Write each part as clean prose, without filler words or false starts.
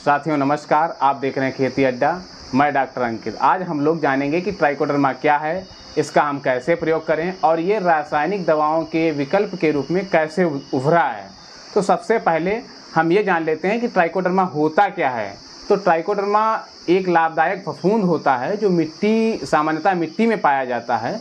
साथियों नमस्कार, आप देख रहे हैं खेती अड्डा। मैं डॉक्टर अंकित। आज हम लोग जानेंगे कि ट्राइकोडर्मा क्या है, इसका हम कैसे प्रयोग करें और ये रासायनिक दवाओं के विकल्प के रूप में कैसे उभरा है। तो सबसे पहले हम ये जान लेते हैं कि ट्राइकोडर्मा होता क्या है। तो ट्राइकोडर्मा एक लाभदायक फफूंद होता है जो सामान्यतः मिट्टी में पाया जाता है,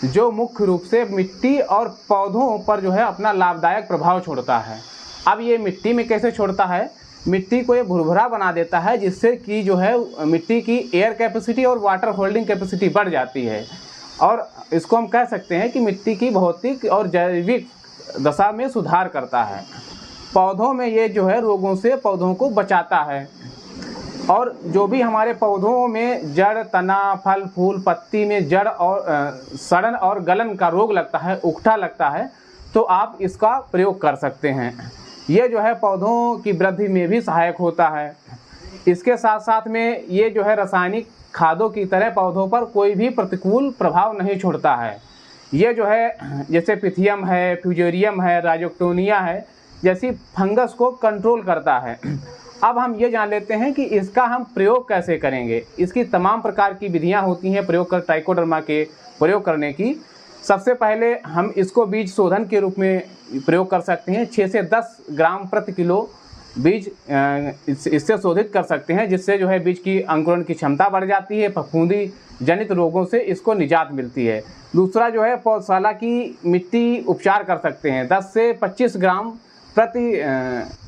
जो मुख्य रूप से मिट्टी और पौधों पर जो है अपना लाभदायक प्रभाव छोड़ता है। अब ये मिट्टी में कैसे छोड़ता है? मिट्टी को ये भुरभुरा बना देता है, जिससे कि जो है मिट्टी की एयर कैपेसिटी और वाटर होल्डिंग कैपेसिटी बढ़ जाती है। और इसको हम कह सकते हैं कि मिट्टी की भौतिक और जैविक दशा में सुधार करता है। पौधों में ये जो है रोगों से पौधों को बचाता है। और जो भी हमारे पौधों में जड़, तना, फल, फूल, पत्ती में जड़ और सड़न और गलन का रोग लगता है, उकठा लगता है, तो आप इसका प्रयोग कर सकते हैं। ये जो है पौधों की वृद्धि में भी सहायक होता है। इसके साथ साथ में ये जो है रासायनिक खादों की तरह पौधों पर कोई भी प्रतिकूल प्रभाव नहीं छोड़ता है। ये जो है जैसे पिथियम है, फ्यूजेरियम है, राइजोक्टोनिया है जैसी फंगस को कंट्रोल करता है। अब हम ये जान लेते हैं कि इसका हम प्रयोग कैसे करेंगे। इसकी तमाम प्रकार की विधियां होती हैं ट्राइकोडर्मा के प्रयोग करने की। सबसे पहले हम इसको बीज शोधन के रूप में प्रयोग कर सकते हैं। 6 से 10 ग्राम प्रति किलो बीज इससे शोधित कर सकते हैं, जिससे जो है बीज की अंकुरण की क्षमता बढ़ जाती है, फफूंदी जनित रोगों से इसको निजात मिलती है। दूसरा जो है पौधशाला की मिट्टी उपचार कर सकते हैं। 10 से 25 ग्राम प्रति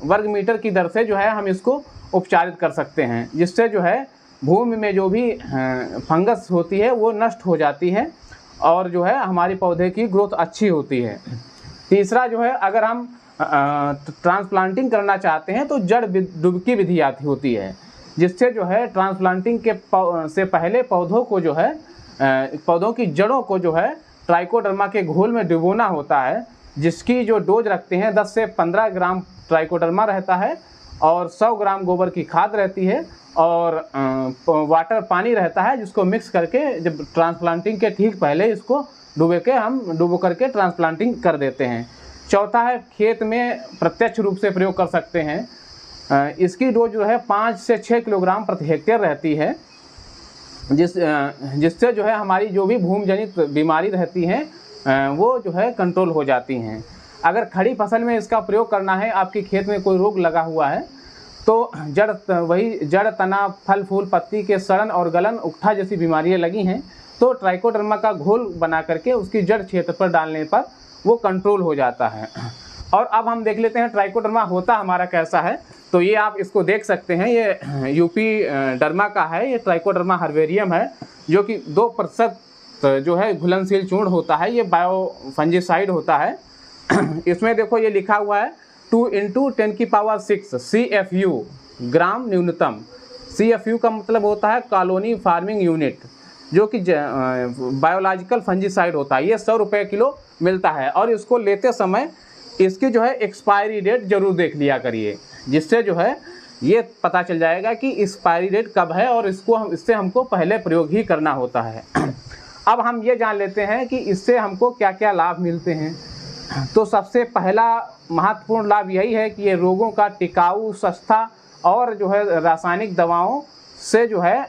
वर्ग मीटर की दर से जो है हम इसको उपचारित कर सकते हैं, जिससे जो है भूमि में जो भी फंगस होती है वो नष्ट हो जाती है और जो है हमारी पौधे की ग्रोथ अच्छी होती है। तीसरा जो है अगर हम ट्रांसप्लांटिंग करना चाहते हैं तो जड़ डुबकी विधि आती होती है, जिससे जो है ट्रांसप्लांटिंग से पहले पौधों को जो है पौधों की जड़ों को जो है ट्राइकोडर्मा के घोल में डुबोना होता है, जिसकी जो डोज रखते हैं 10 से 15 ग्राम ट्राइकोडर्मा रहता है और 100 ग्राम गोबर की खाद रहती है और वाटर पानी रहता है, जिसको मिक्स करके जब ट्रांसप्लांटिंग के ठीक पहले इसको डुबो करके ट्रांसप्लांटिंग कर देते हैं। चौथा है खेत में प्रत्यक्ष रूप से प्रयोग कर सकते हैं। इसकी डोज जो है 5 से 6 किलोग्राम प्रति हेक्टेयर रहती है, जिससे जो है हमारी जो भी भूमि जनित बीमारी रहती हैं वो जो है कंट्रोल हो जाती हैं। अगर खड़ी फसल में इसका प्रयोग करना है, आपके खेत में कोई रोग लगा हुआ है, तो जड़, तना, फल, फूल, पत्ती के सड़न और गलन, उकठा जैसी बीमारियां लगी हैं, तो ट्राइकोडर्मा का घोल बना करके उसकी जड़ क्षेत्र पर डालने पर वो कंट्रोल हो जाता है। और अब हम देख लेते हैं ट्राइकोडर्मा होता हमारा कैसा है। तो ये आप इसको देख सकते हैं, ये यूपी डर्मा का है। ये ट्राइकोडर्मा हर्बेरियम है, जो कि 2% जो है घुलनशील चूर्ण होता है। ये बायो फंजीसाइड होता है। इसमें देखो ये लिखा हुआ है 2 × 10⁶ CFU ग्राम न्यूनतम। CFU का मतलब होता है कॉलोनी फार्मिंग यूनिट, जो कि बायोलॉजिकल फंजीसाइड होता है। ये 100 रुपये किलो मिलता है। और इसको लेते समय इसकी जो है एक्सपायरी डेट जरूर देख लिया करिए, जिससे जो है ये पता चल जाएगा कि एक्सपायरी डेट कब है और इससे हमको पहले प्रयोग ही करना होता है। अब हम ये जान लेते हैं कि इससे हमको क्या क्या लाभ मिलते हैं। तो सबसे पहला महत्वपूर्ण लाभ यही है कि ये रोगों का टिकाऊ, सस्ता और जो है रासायनिक दवाओं से जो है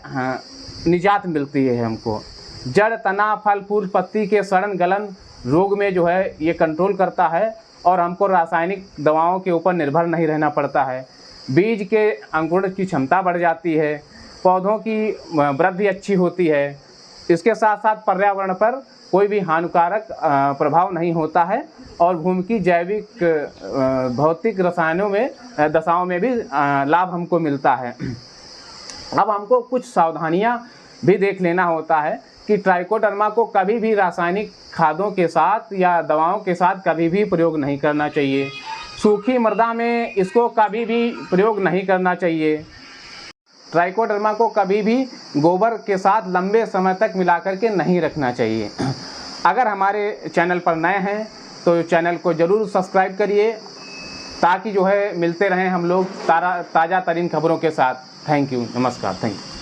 निजात मिलती है हमको। जड़, तना, फल, फूल, पत्ती के सड़न गलन रोग में जो है ये कंट्रोल करता है और हमको रासायनिक दवाओं के ऊपर निर्भर नहीं रहना पड़ता है। बीज के अंकुरण की क्षमता बढ़ जाती है, पौधों की वृद्धि अच्छी होती है। इसके साथ साथ पर्यावरण पर कोई भी हानिकारक प्रभाव नहीं होता है और भूमि की जैविक भौतिक रसायनों में दशाओं में भी लाभ हमको मिलता है। अब हमको कुछ सावधानियां भी देख लेना होता है कि ट्राइकोडर्मा को कभी भी रासायनिक खादों के साथ या दवाओं के साथ कभी भी प्रयोग नहीं करना चाहिए। सूखी मृदा में इसको कभी भी प्रयोग नहीं करना चाहिए। ट्राइकोडर्मा को कभी भी गोबर के साथ लंबे समय तक मिलाकर के नहीं रखना चाहिए। अगर हमारे चैनल पर नए हैं तो चैनल को ज़रूर सब्सक्राइब करिए, ताकि जो है मिलते रहें हम लोग ताज़ा तरीन खबरों के साथ। थैंक यू, नमस्कार, थैंक यू।